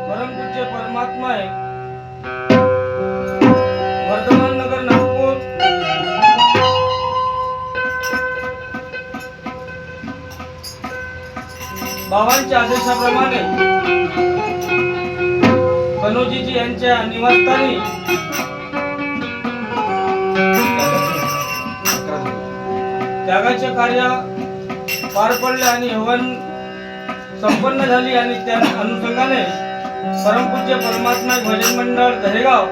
परमपूज्य परमात्मा आहे वर्धमान नगर नागपूर बाबांच्या आदेशाप्रमाणे कनोजीजी यांच्या निवासस्थानी त्यागाचे कार्य पार पडले आणि हवन संपन्न झाली आणि त्या अनुषंगाने परमपूज्य परमात्मा भजन मंडळ दहेगाव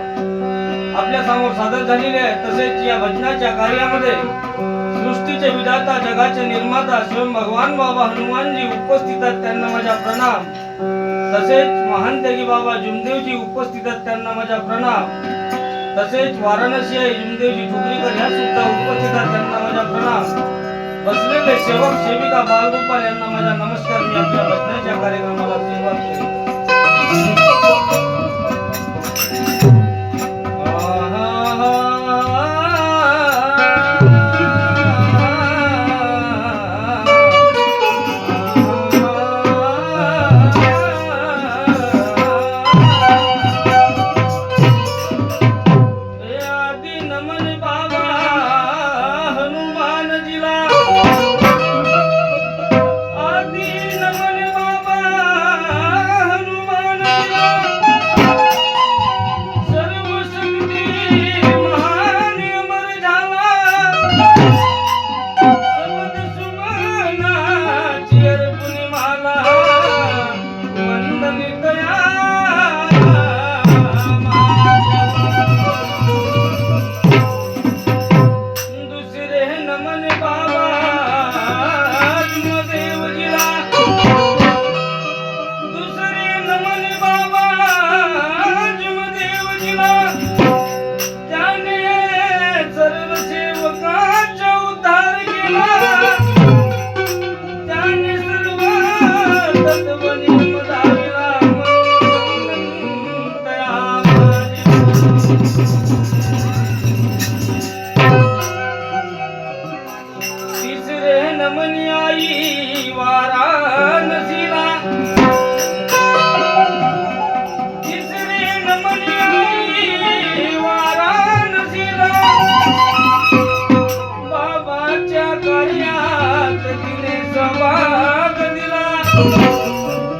आपल्या समोर सादर झालेले आहे। तसेच या भजनाच्या कार्यामध्ये सृष्टीचे विधाता जगाचे निर्माता स्वयं भगवान बाबा हनुमानजी उपस्थित आहेत, त्यांना माझा प्रणाम। तसेच महान त्यागी बाबा जुमदेवजी उपस्थित आहेत, त्यांना माझा प्रणाम। तसेच वाराणसी आहे जुमदेवजी ठुकरीकर ह्या सुद्धा उपस्थित आहेत, त्यांना माझा प्रणाम। बसलेले सेवक सेविका बालगोपाल यांना माझा नमस्कार। मी आपल्या भजनाच्या कार्यक्रमाला सुरुवात करेन। तिसरे नमन आई वाराणसीला, तिसरे नमन आई वाराणसीला, बाबाच्या कार्यात तिने सहभाग दिला।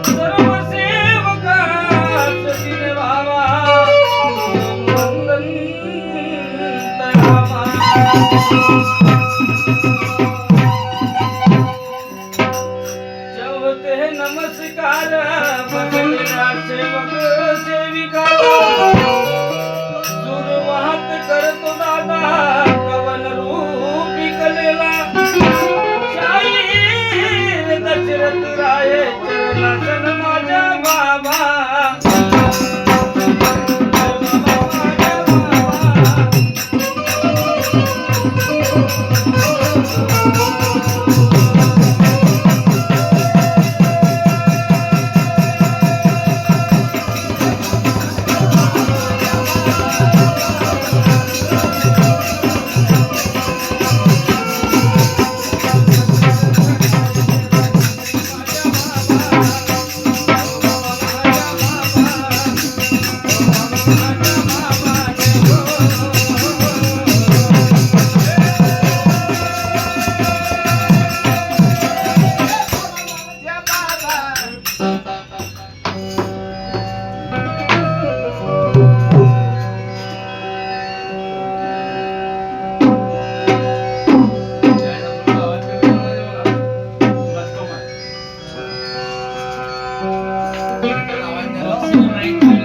सर्व सेवकात तिने बाबा वंदन तयामा।